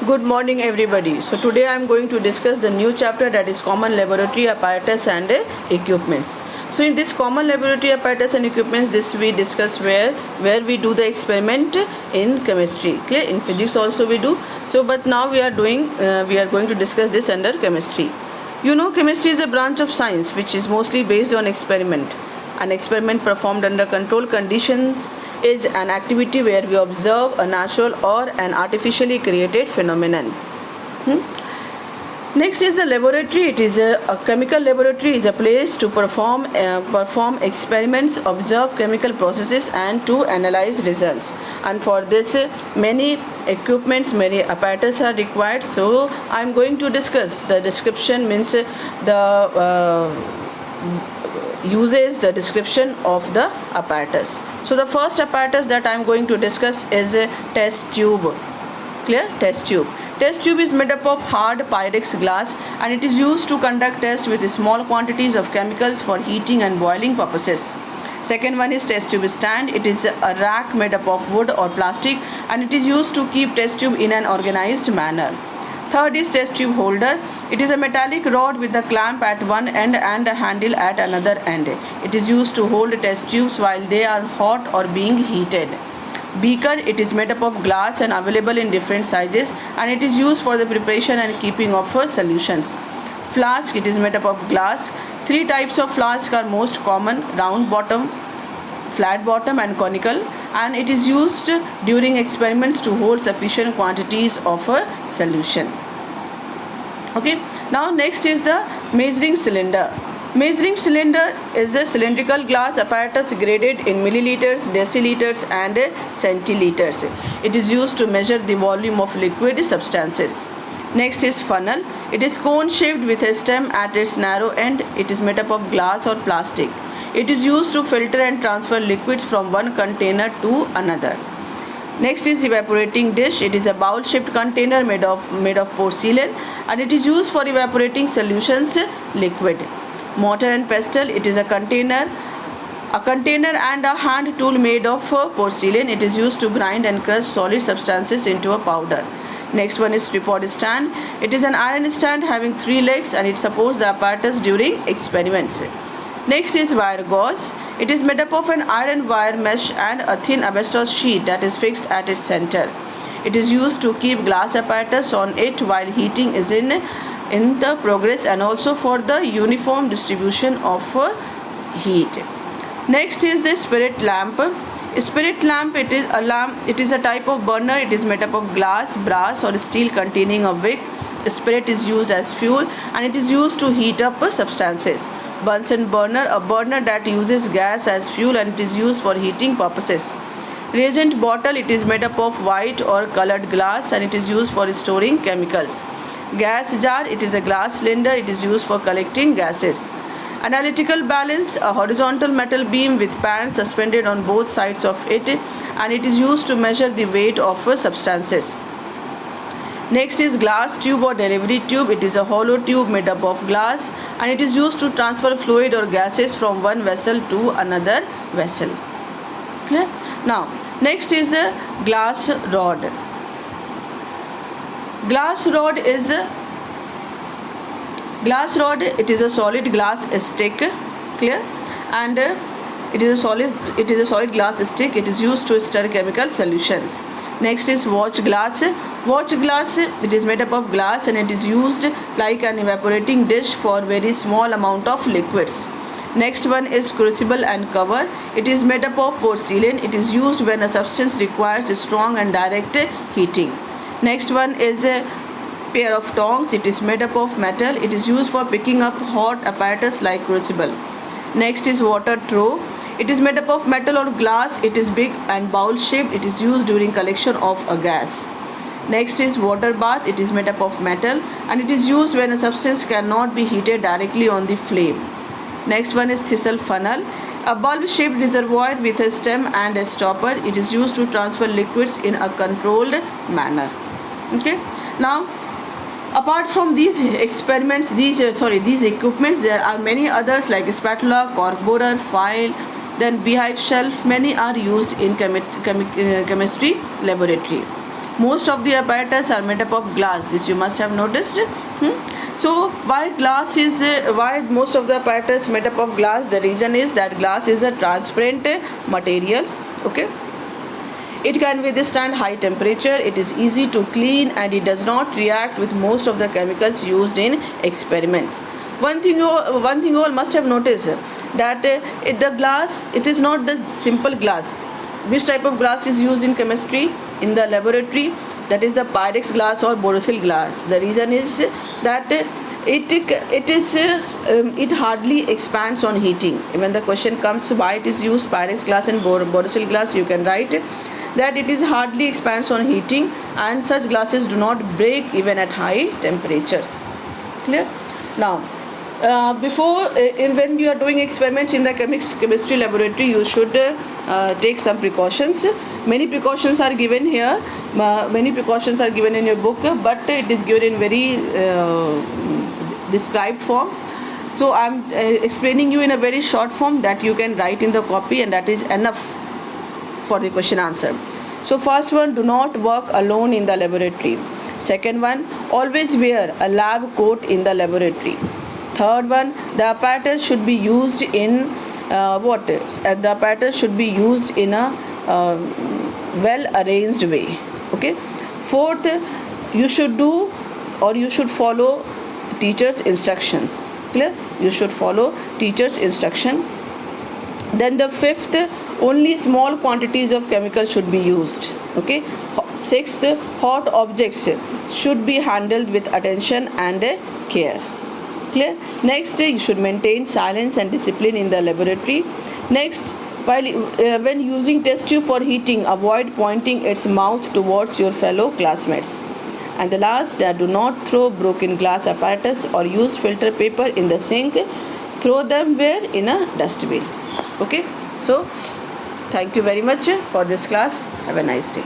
Good morning, everybody. So today I am going to discuss the new chapter, that is common laboratory apparatus and equipments. So in this common laboratory apparatus and equipments, this we discuss where we do the experiment in chemistry. Clear? In physics also we do. So but now we are going to discuss this under chemistry. You know, chemistry is a branch of science which is mostly based on experiment. An experiment performed under controlled conditions is an activity where we observe a natural or an artificially created phenomenon. Next is the laboratory. It is a chemical laboratory is a place to perform experiments, observe chemical processes, and to analyze results. And for this, many equipments, many apparatus are required. So I am going to discuss the description, means the uses, the description of the apparatus. So the first apparatus that I am going to discuss is a test tube. Clear? Test tube. Test tube is made up of hard Pyrex glass and it is used to conduct tests with small quantities of chemicals for heating and boiling purposes. Second one is test tube stand. It is a rack made up of wood or plastic and it is used to keep test tube in an organized manner. Third is test tube holder. It is a metallic rod with a clamp at one end and a handle at another end. It is used to hold test tubes while they are hot or being heated. Beaker. It is made up of glass and available in different sizes and it is used for the preparation and keeping of solutions. Flask. It is made up of glass. Three types of flask are most common: round bottom, flat bottom and conical, and it is used during experiments to hold sufficient quantities of a solution. Okay, now next is the measuring cylinder. Measuring cylinder is a cylindrical glass apparatus graded in milliliters, deciliters and centiliters. It is used to measure the volume of liquid substances. Next is funnel. It is cone shaped with a stem at its narrow end. It is made up of glass or plastic. It is used to filter and transfer liquids from one container to another. Next is evaporating dish. It is a bowl-shaped container made of porcelain and it is used for evaporating solutions liquid. Mortar and pestle. It is a container and a hand tool made of porcelain. It is used to grind and crush solid substances into a powder. Next one is tripod stand. It is an iron stand having three legs and it supports the apparatus during experiments. Next is wire gauze. It is made up of an iron wire mesh and a thin asbestos sheet that is fixed at its center. It is used to keep glass apparatus on it while heating is in the progress and also for the uniform distribution of heat. Next is the spirit lamp. Spirit lamp, it is a lamp. It is a type of burner. It is made up of glass, brass or steel containing a wick. Spirit is used as fuel and it is used to heat up substances. Bunsen burner, a burner that uses gas as fuel and it is used for heating purposes. Reagent bottle, it is made up of white or colored glass and it is used for storing chemicals. Gas jar, it is a glass cylinder, it is used for collecting gases. Analytical balance, a horizontal metal beam with pans suspended on both sides of it and it is used to measure the weight of substances. Next is glass tube or delivery tube. It is a hollow tube made up of glass and it is used to transfer fluid or gases from one vessel to another vessel. Clear? Now, next is a glass rod. Glass rod, it is a solid glass stick. Clear? And it is a solid glass stick. It is used to stir chemical solutions. Next is watch glass. Watch glass, it is made up of glass and it is used like an evaporating dish for very small amount of liquids. Next one is crucible and cover. It is made up of porcelain. It is used when a substance requires strong and direct heating. Next one is a pair of tongs. It is made up of metal. It is used for picking up hot apparatus like crucible. Next is water trough. It is made up of metal or glass. It is big and bowl shaped. It is used during collection of a gas. Next is water bath. It is made up of metal and it is used when a substance cannot be heated directly on the flame. Next one is thistle funnel. A bulb shaped reservoir with a stem and a stopper. It is used to transfer liquids in a controlled manner. Okay. Now, apart from these experiments, these equipments, there are many others like spatula, cork borer, file, then beehive shelf. Many are used in chemistry laboratory. Most of the apparatus are made up of glass. This you must have noticed. So why glass is why most of the apparatus made up of glass? The reason is that glass is a transparent material. Okay. It can withstand high temperature, it is easy to clean, and it does not react with most of the chemicals used in experiments. One thing you all must have noticed, that the glass, it is not the simple glass. Which type of glass is used in chemistry? In the laboratory, that is the Pyrex glass or Borosilicate glass. The reason is that it hardly expands on heating. When the question comes why it is used Pyrex glass and Borosilicate glass, you can write that it is hardly expands on heating, and such glasses do not break even at high temperatures. Clear? Now, when you are doing experiments in the chemistry laboratory, you should take some precautions. Many precautions are given here. Many precautions are given in your book, but it is given in very described form. So I am explaining you in a very short form that you can write in the copy, and that is enough for the question answer. So first one, do not work alone in the laboratory. Second one, always wear a lab coat in the laboratory. Third one, the apparatus should be used in the apparatus should be used in a well arranged way. Okay. Fourth, you should do or you should follow teacher's instructions. Clear? You should follow teacher's instruction. Then the fifth, only small quantities of chemicals should be used. Okay. Sixth, hot objects should be handled with attention and care. Clear? Next, you should maintain silence and discipline in the laboratory. Next, when using test tube for heating, avoid pointing its mouth towards your fellow classmates. And the last, do not throw broken glass apparatus or use filter paper in the sink. Throw them where? In a dustbin. Okay. So, thank you very much for this class. Have a nice day.